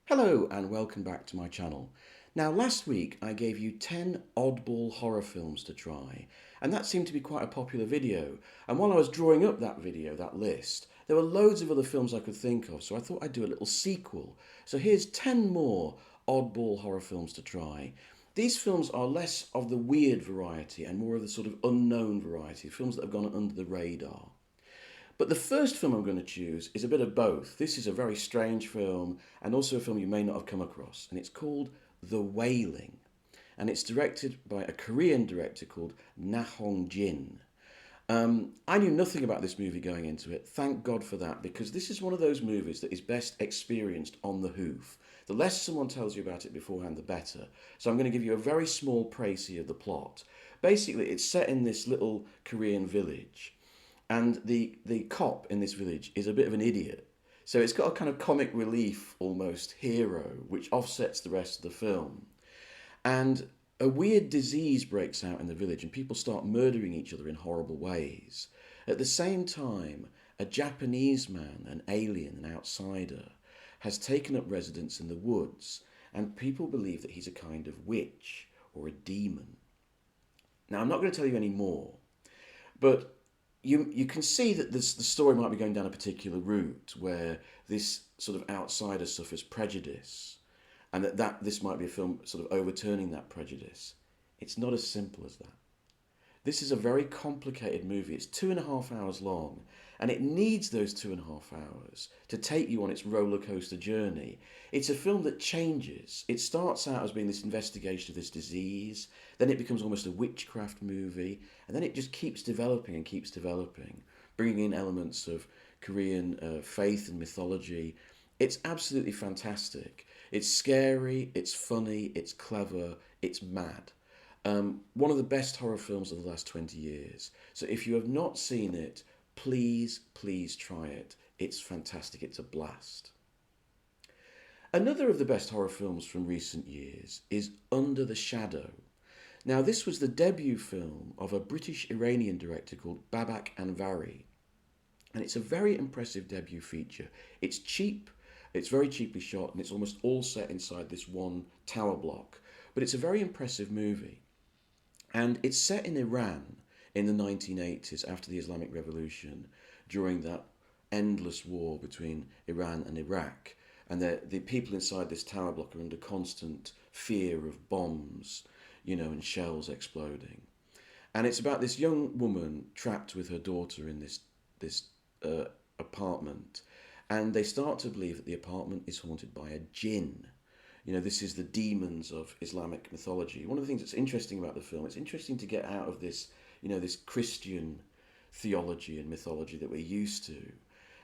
Hello and welcome back to my channel. Now last week I gave you 10 oddball horror films to try, and that seemed to be quite a popular video, and while I was drawing up that video, that list, there were loads of other films I could think of, so I thought I'd do a little sequel. So here's 10 more oddball horror films to try. These films are less of the weird variety and more of the sort of unknown variety, films that have gone under the radar. But the first film I'm going to choose is a bit of both. This is a very strange film and also a film you may not have come across, and it's called The Wailing. And it's directed by a Korean director called Na Hong Jin. I knew nothing about this movie going into it. Thank God for that, because this is one of those movies that is best experienced on the hoof. The less someone tells you about it beforehand, the better. So I'm going to give you a very small précis of the plot. Basically, it's set in this little Korean village, and the cop in this village is a bit of an idiot. So it's got a kind of comic relief almost hero, which offsets the rest of the film. And a weird disease breaks out in the village, and people start murdering each other in horrible ways. At the same time, a Japanese man, an alien, an outsider, has taken up residence in the woods, and people believe that he's a kind of witch or a demon. Now, I'm not going to tell you any more, but you can see that the story might be going down a particular route where this sort of outsider suffers prejudice, and that this might be a film sort of overturning that prejudice. It's not as simple as that. This is a very complicated movie. It's 2.5 hours long, and it needs those 2.5 hours to take you on its roller coaster journey. It's a film that changes. It starts out as being this investigation of this disease, then it becomes almost a witchcraft movie, and then it just keeps developing and keeps developing, bringing in elements of Korean faith and mythology. It's absolutely fantastic. It's scary, it's funny, it's clever, it's mad. One of the best horror films of the last 20 years. So if you have not seen it, please try it. It's fantastic. It's a blast. Another of the best horror films from recent years is Under the Shadow. Now, this was the debut film of a British-Iranian director called Babak Anvari. And it's a very impressive debut feature. It's cheap, it's very cheaply shot, and it's almost all set inside this one tower block. But it's a very impressive movie. And it's set in Iran in the 1980s after the Islamic Revolution, during that endless war between Iran and Iraq. And the people inside this tower block are under constant fear of bombs, and shells exploding. And it's about this young woman trapped with her daughter in this apartment. And they start to believe that the apartment is haunted by a jinn. This is the demons of Islamic mythology. One of the things that's interesting about the film, it's interesting to get out of this, this Christian theology and mythology that we're used to,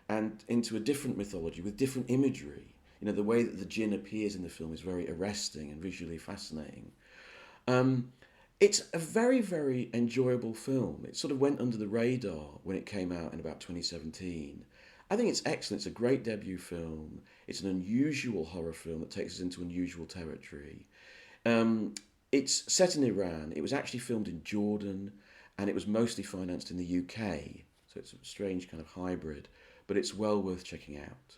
and into a different mythology with different imagery. The way that the jinn appears in the film is very arresting and visually fascinating. It's a very, very enjoyable film. It sort of went under the radar when it came out in about 2017. I think it's excellent. It's a great debut film. It's an unusual horror film that takes us into unusual territory. It's set in Iran. It was actually filmed in Jordan, and it was mostly financed in the UK. So it's a strange kind of hybrid, but it's well worth checking out.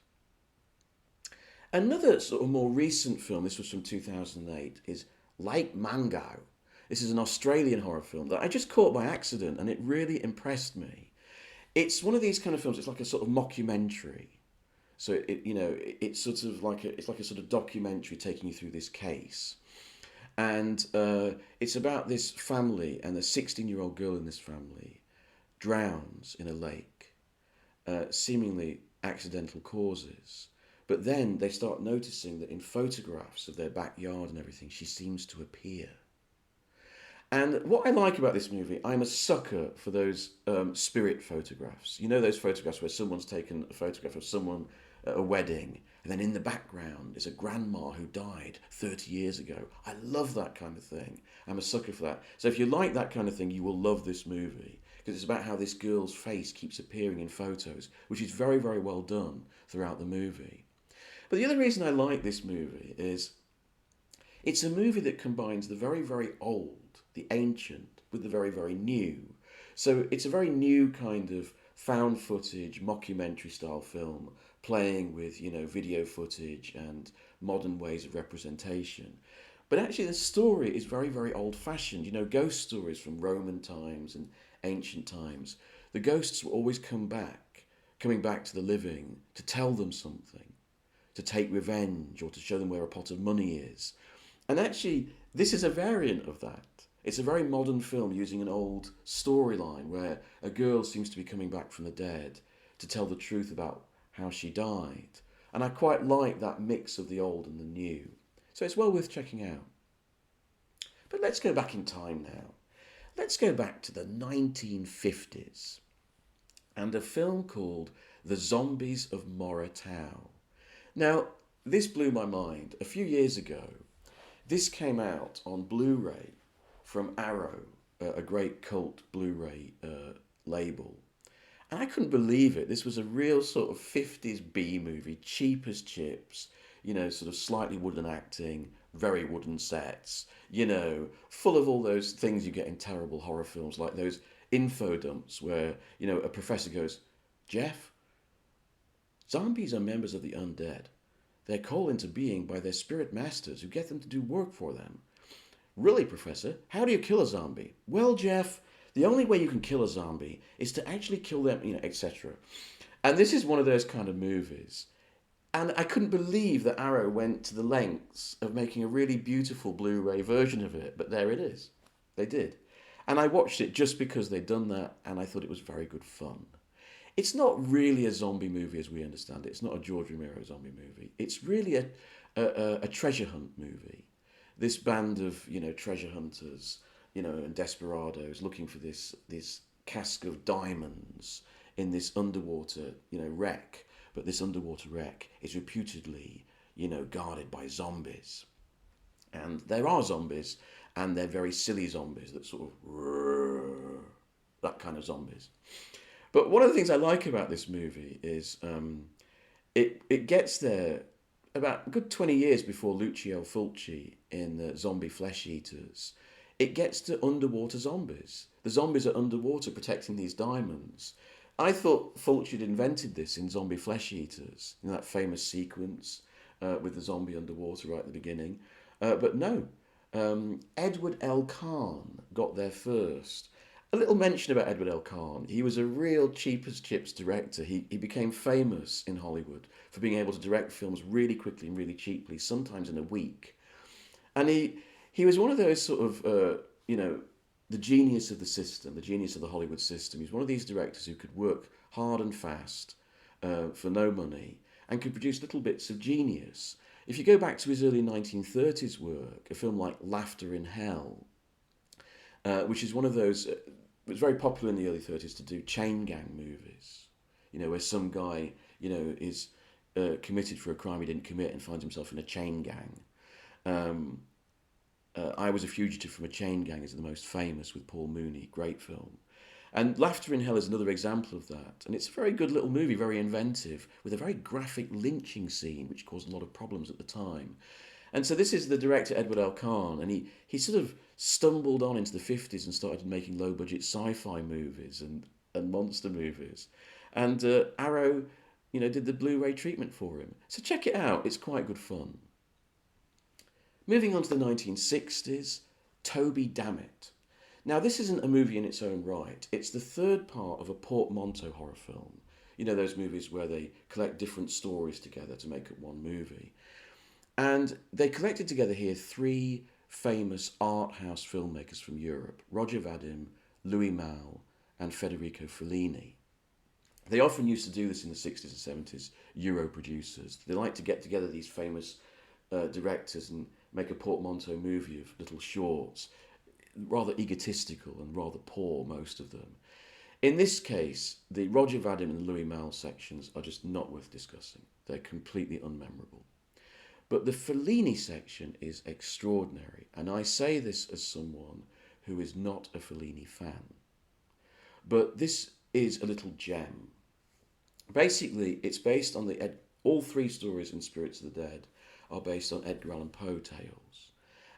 Another sort of more recent film, this was from 2008, is Like Mungo. This is an Australian horror film that I just caught by accident, and it really impressed me. It's one of these kind of films. It's like a sort of mockumentary. So it's sort of like it's like a sort of documentary taking you through this case, and it's about this family, and the 16-year-old girl in this family drowns in a lake, seemingly accidental causes. But then they start noticing that in photographs of their backyard and everything, she seems to appear. And what I like about this movie, I'm a sucker for those spirit photographs. Those photographs where someone's taken a photograph of someone at a wedding, and then in the background is a grandma who died 30 years ago. I love that kind of thing. I'm a sucker for that. So if you like that kind of thing, you will love this movie, because it's about how this girl's face keeps appearing in photos, which is very, very well done throughout the movie. But the other reason I like this movie is it's a movie that combines the very, very old, the ancient, with the very, very new. So it's a very new kind of found footage, mockumentary style film, playing with, video footage and modern ways of representation. But actually, the story is very, very old fashioned. Ghost stories from Roman times and ancient times. The ghosts will always coming back to the living to tell them something, to take revenge, or to show them where a pot of money is. And actually, this is a variant of that. It's a very modern film using an old storyline where a girl seems to be coming back from the dead to tell the truth about how she died. And I quite like that mix of the old and the new. So it's well worth checking out. But let's go back in time now. Let's go back to the 1950s and a film called The Zombies of Mora Tau. Now, this blew my mind. A few years ago, this came out on Blu-ray from Arrow, a great cult Blu-ray label. And I couldn't believe it. This was a real sort of 50s B movie, cheap as chips, sort of slightly wooden acting, very wooden sets, full of all those things you get in terrible horror films, like those info dumps where, a professor goes, "Jeff, zombies are members of the undead. They're called into being by their spirit masters who get them to do work for them." "Really, Professor? How do you kill a zombie?" "Well, Jeff, the only way you can kill a zombie is to actually kill them, etc." And this is one of those kind of movies. And I couldn't believe that Arrow went to the lengths of making a really beautiful Blu-ray version of it, but there it is. They did. And I watched it just because they'd done that, and I thought it was very good fun. It's not really a zombie movie as we understand it. It's not a George Romero zombie movie. It's really a treasure hunt movie. This band of, treasure hunters, and desperados looking for this cask of diamonds in this underwater, wreck. But this underwater wreck is reputedly, guarded by zombies. And there are zombies, and they're very silly zombies that sort of, that kind of zombies. But one of the things I like about this movie is it gets there about a good 20 years before Lucio Fulci in Zombie Flesh Eaters. It gets to underwater zombies. The zombies are underwater protecting these diamonds. I thought Fulci had invented this in Zombie Flesh Eaters, in that famous sequence with the zombie underwater right at the beginning. But no, Edward L. Kahn got there first. A little mention about Edward L. Kahn. He was a real cheap as chips director. He became famous in Hollywood for being able to direct films really quickly and really cheaply, sometimes in a week. And he was one of those sort of, the genius of the system, the genius of the Hollywood system. He's one of these directors who could work hard and fast for no money and could produce little bits of genius. If you go back to his early 1930s work, a film like Laughter in Hell, which is one of those, it was very popular in the early 30s to do chain gang movies, where some guy, is committed for a crime he didn't commit and finds himself in a chain gang. I Was a Fugitive from a Chain Gang is the most famous with Paul Mooney, great film. And Laughter in Hell is another example of that. And it's a very good little movie, very inventive, with a very graphic lynching scene, which caused a lot of problems at the time. And so this is the director, Edward L. Kahn, and he sort of stumbled on into the 50s and started making low-budget sci-fi movies and monster movies. And Arrow, did the Blu-ray treatment for him. So check it out, it's quite good fun. Moving on to the 1960s, Toby Dammit. Now, this isn't a movie in its own right. It's the third part of a portmanteau horror film. Those movies where they collect different stories together to make up one movie. And they collected together here three famous art house filmmakers from Europe, Roger Vadim, Louis Malle, and Federico Fellini. They often used to do this in the 60s and 70s, Euro producers. They like to get together these famous directors and make a portmanteau movie of little shorts, rather egotistical and rather poor, most of them. In this case, the Roger Vadim and Louis Malle sections are just not worth discussing. They're completely unmemorable. But the Fellini section is extraordinary, and I say this as someone who is not a Fellini fan. But this is a little gem. Basically, it's based on all three stories in Spirits of the Dead are based on Edgar Allan Poe tales.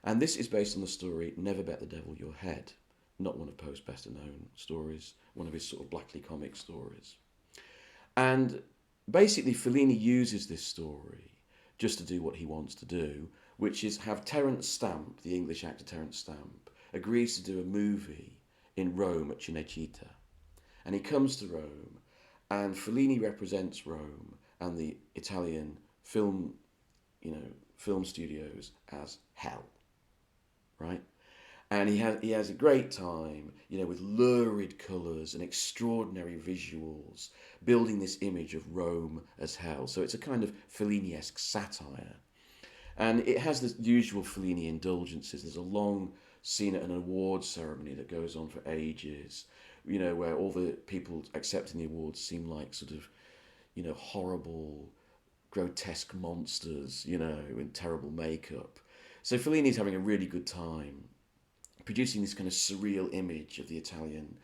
And this is based on the story Never Bet the Devil Your Head, not one of Poe's better known stories, one of his sort of blackly comic stories. And basically, Fellini uses this story just to do what he wants to do, which is have Terence Stamp, the English actor Terence Stamp, agrees to do a movie in Rome at Cinecittà. And he comes to Rome, and Fellini represents Rome and the Italian film, film studios as hell, right? And he has a great time, with lurid colours and extraordinary visuals, building this image of Rome as hell. So it's a kind of Fellini-esque satire. And it has the usual Fellini indulgences. There's a long scene at an awards ceremony that goes on for ages, where all the people accepting the awards seem like sort of, horrible, grotesque monsters, in terrible makeup. So Fellini's having a really good time producing this kind of surreal image of the Italian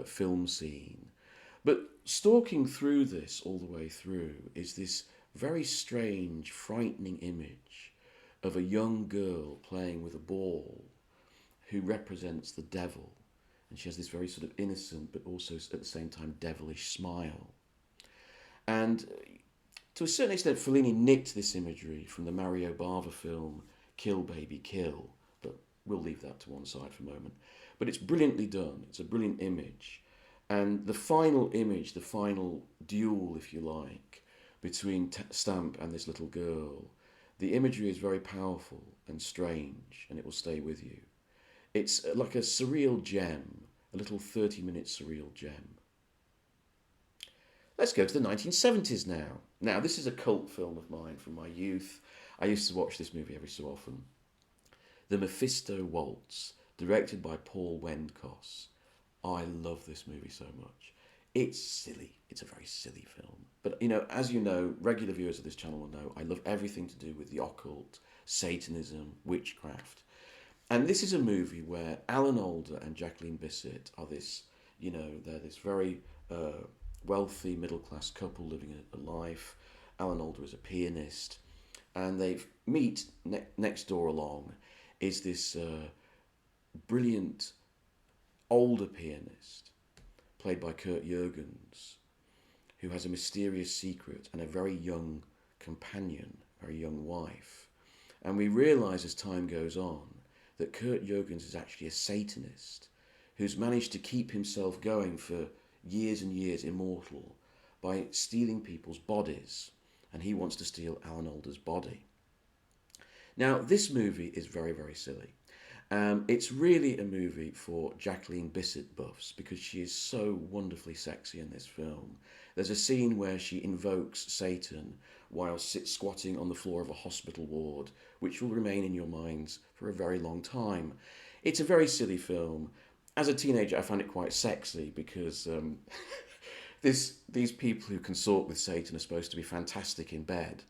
film scene. But stalking through this all the way through is this very strange, frightening image of a young girl playing with a ball who represents the devil. And she has this very sort of innocent but also at the same time devilish smile. And to a certain extent, Fellini nicked this imagery from the Mario Bava film Kill Baby Kill, but we'll leave that to one side for a moment. But it's brilliantly done. It's a brilliant image. And the final image, the final duel, if you like, between Stamp and this little girl, the imagery is very powerful and strange, and it will stay with you. It's like a surreal gem, a little 30-minute surreal gem. Let's go to the 1970s now. Now, this is a cult film of mine from my youth. I used to watch this movie every so often. The Mephisto Waltz, directed by Paul Wendkos. I love this movie so much. It's silly. It's a very silly film. But, as you know, regular viewers of this channel will know, I love everything to do with the occult, Satanism, witchcraft. And this is a movie where Alan Alda and Jacqueline Bisset are this, they're this very wealthy middle-class couple living a life. Alan Alda is a pianist. And they meet next door along is this brilliant older pianist played by Kurt Jurgens, who has a mysterious secret and a very young companion, very young wife. And we realise as time goes on that Kurt Jurgens is actually a Satanist who's managed to keep himself going for years and years immortal by stealing people's bodies. And he wants to steal Alan Alda's body. Now, this movie is very, very silly. It's really a movie for Jacqueline Bisset buffs because she is so wonderfully sexy in this film. There's a scene where she invokes Satan while squatting on the floor of a hospital ward, which will remain in your minds for a very long time. It's a very silly film. As a teenager, I found it quite sexy because these people who consort with Satan are supposed to be fantastic in bed.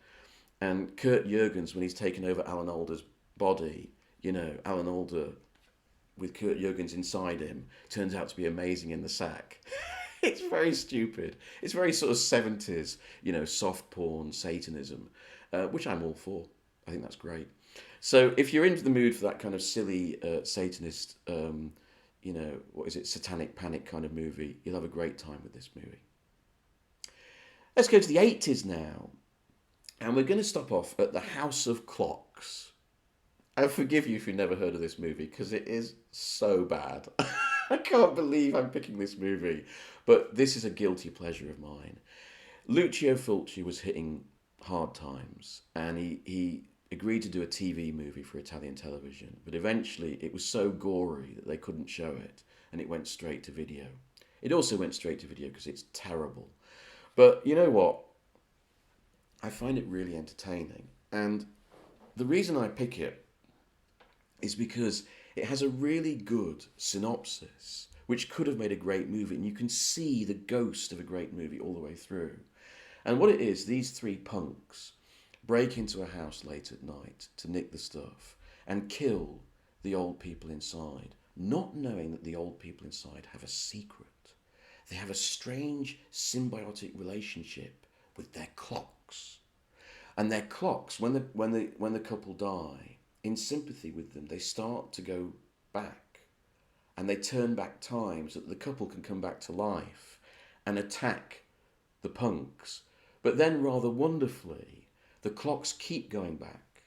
And Kurt Jurgens, when he's taken over Alan Alda's body, Alan Alda with Kurt Jurgens inside him turns out to be amazing in the sack. It's very stupid. It's very sort of 70s, soft porn, Satanism, which I'm all for. I think that's great. So if you're into the mood for that kind of silly Satanist, satanic panic kind of movie, you'll have a great time with this movie. Let's go to the 80s now. And we're going to stop off at The House of Clocks. I forgive you if you've never heard of this movie, because it is so bad. I can't believe I'm picking this movie. But this is a guilty pleasure of mine. Lucio Fulci was hitting hard times, and he agreed to do a TV movie for Italian television. But eventually it was so gory that they couldn't show it, and it went straight to video. It also went straight to video because it's terrible. But you know what? I find it really entertaining. And the reason I pick it is because it has a really good synopsis, which could have made a great movie. And you can see the ghost of a great movie all the way through. And what it is, these three punks break into a house late at night to nick the stuff and kill the old people inside, not knowing that the old people inside have a secret. They have a strange symbiotic relationship with their clocks. And their clocks, when the couple die, in sympathy with them, they start to go back. And they turn back time so that the couple can come back to life and attack the punks. But then, rather wonderfully, the clocks keep going back.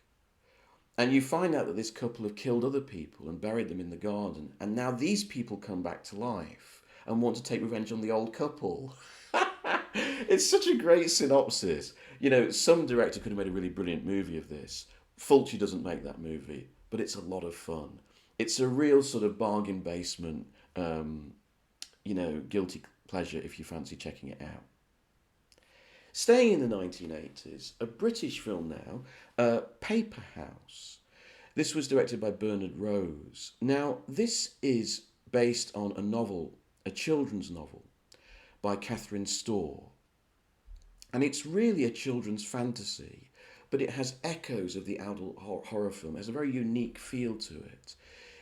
And you find out that this couple have killed other people and buried them in the garden. And now these people come back to life and want to take revenge on the old couple. It's such a great synopsis. You know, some director could have made a really brilliant movie of this. Fulci doesn't make that movie, but it's a lot of fun. It's a real sort of bargain basement, guilty pleasure if you fancy checking it out. Staying in the 1980s, a British film now, Paperhouse. This was directed by Bernard Rose. Now, this is based on a novel, a children's novel, by Catherine Storr. And it's really a children's fantasy, but it has echoes of the adult horror film. It has a very unique feel to it.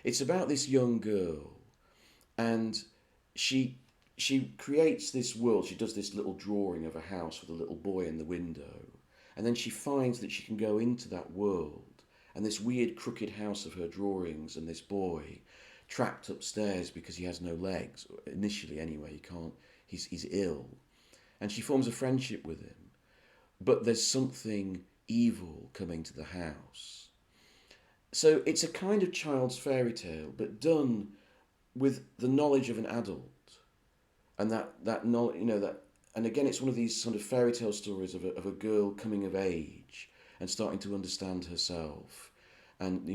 It's about this young girl, and she creates this world. She does this little drawing of a house with a little boy in the window, and then she finds that she can go into that world, and this weird crooked house of her drawings and this boy trapped upstairs because he has no legs, initially anyway. He can't, he's ill, and she forms a friendship with him, but there's something evil coming to the house. So it's a kind of child's fairy tale, but done with the knowledge of an adult. And that knowledge, and again, it's one of these sort of fairy tale stories of a girl coming of age and starting to understand herself, and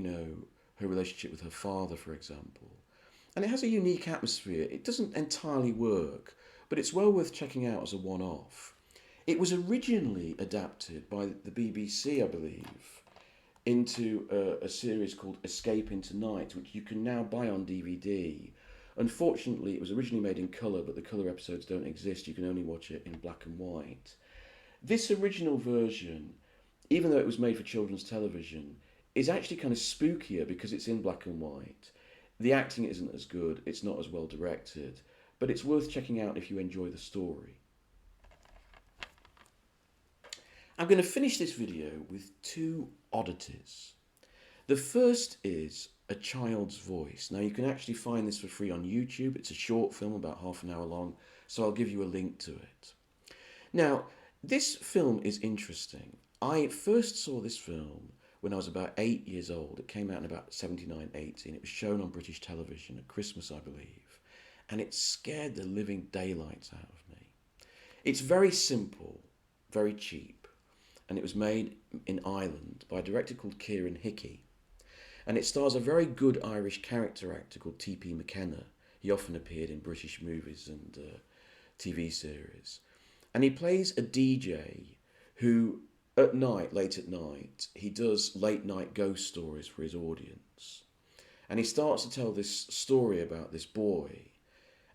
her relationship with her father, for example. And it has a unique atmosphere. It doesn't entirely work, but it's well worth checking out as a one-off. It was originally adapted by the BBC, I believe, into a series called Escape into Night, which you can now buy on DVD. Unfortunately, it was originally made in colour, but the colour episodes don't exist. You can only watch it in black and white. This original version, even though it was made for children's television, is actually kind of spookier because it's in black and white. The acting isn't as good, it's not as well directed, but it's worth checking out if you enjoy the story. I'm going to finish this video with two oddities. The first is A Child's Voice. Now, you can actually find this for free on YouTube. It's a short film, about half an hour long, so I'll give you a link to it. Now, this film is interesting. I first saw this film when I was about 8 years old. It came out in about 79, 80, and it was shown on British television at Christmas, I believe, and it scared the living daylights out of me. It's very simple, very cheap, and it was made in Ireland by a director called Kieran Hickey. And it stars a very good Irish character actor called T.P. McKenna. He often appeared in British movies and TV series. And he plays a DJ who, at night, late at night, he does late night ghost stories for his audience. And he starts to tell this story about this boy.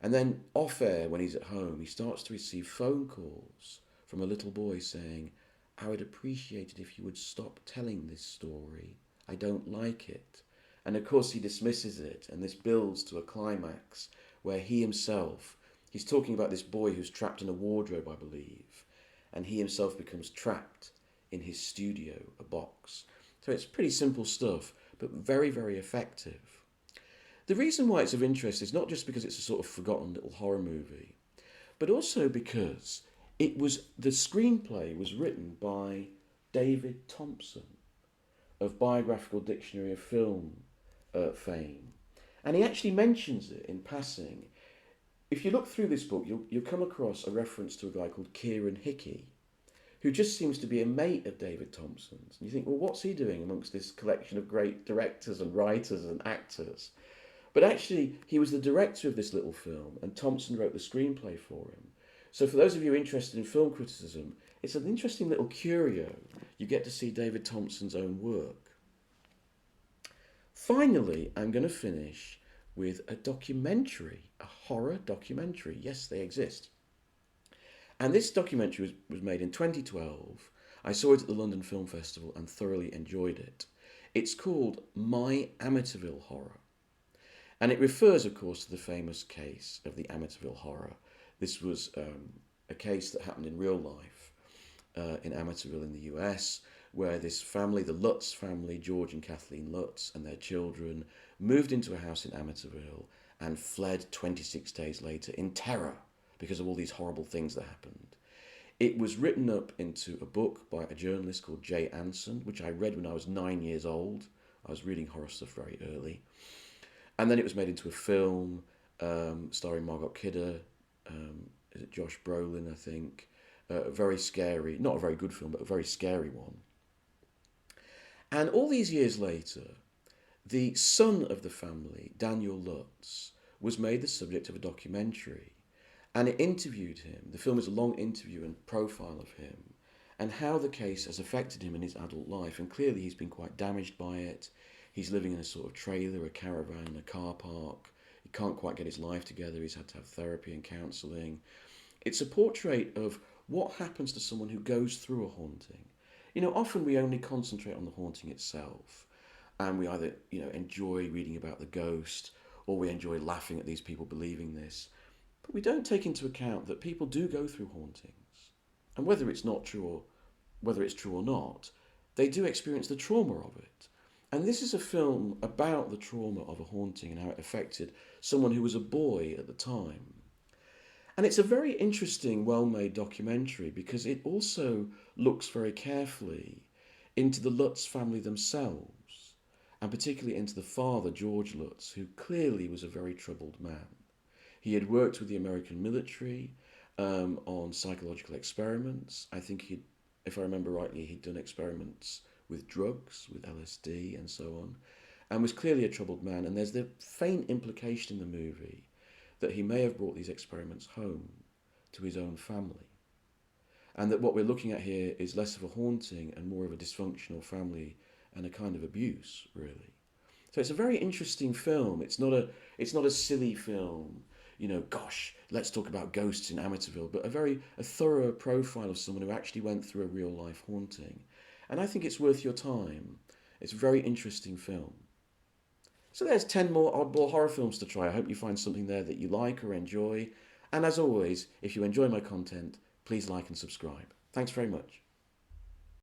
And then off air, when he's at home, he starts to receive phone calls from a little boy saying, "I would appreciate it if you would stop telling this story. I don't like it." And of course he dismisses it, and this builds to a climax where he himself, he's talking about this boy who's trapped in a wardrobe, I believe, and he himself becomes trapped in his studio, a box. So it's pretty simple stuff, but very, very effective. The reason why it's of interest is not just because it's a sort of forgotten little horror movie, but also because the screenplay was written by David Thompson of Biographical Dictionary of Film fame. And he actually mentions it in passing. If you look through this book, you'll come across a reference to a guy called Kieran Hickey, who just seems to be a mate of David Thompson's. And you think, well, what's he doing amongst this collection of great directors and writers and actors? But actually, he was the director of this little film, and Thompson wrote the screenplay for him. So for those of you interested in film criticism, it's an interesting little curio. You get to see David Thompson's own work. Finally, I'm going to finish with a documentary, a horror documentary. Yes, they exist. And this documentary was made in 2012. I saw it at the London Film Festival and thoroughly enjoyed it. It's called My Amityville Horror. And it refers, of course, to the famous case of the Amityville Horror. This was a case that happened in real life in Amityville in the US, where this family, the Lutz family, George and Kathleen Lutz and their children, moved into a house in Amityville and fled 26 days later in terror because of all these horrible things that happened. It was written up into a book by a journalist called Jay Anson, which I read when I was 9 years old. I was reading horror stuff very early. And then it was made into a film starring Margot Kidder. Is it Josh Brolin, I think? Very scary, not a very good film, but a very scary one. And all these years later, the son of the family, Daniel Lutz, was made the subject of a documentary. And it interviewed him. The film is a long interview and profile of him and how the case has affected him in his adult life. And clearly he's been quite damaged by it. He's living in a sort of trailer, a caravan, a car park. He can't quite get his life together. He's had to have therapy and counselling. It's a portrait of what happens to someone who goes through a haunting. Often we only concentrate on the haunting itself, and we either, enjoy reading about the ghost, or we enjoy laughing at these people believing this. But we don't take into account that people do go through hauntings. And whether it's true or not, they do experience the trauma of it. And this is a film about the trauma of a haunting and how it affected someone who was a boy at the time. And it's a very interesting, well-made documentary because it also looks very carefully into the Lutz family themselves, and particularly into the father, George Lutz, who clearly was a very troubled man. He had worked with the American military on psychological experiments. I think if I remember rightly, he'd done experiments with drugs, with LSD and so on, and was clearly a troubled man. And there's the faint implication in the movie that he may have brought these experiments home to his own family. And that what we're looking at here is less of a haunting and more of a dysfunctional family and a kind of abuse, really. So it's a very interesting film. It's not a silly film, gosh, let's talk about ghosts in Amityville, but a thorough profile of someone who actually went through a real life haunting. And I think it's worth your time. It's a very interesting film. So there's 10 more oddball horror films to try. I hope you find something there that you like or enjoy. And as always, if you enjoy my content, please like and subscribe. Thanks very much.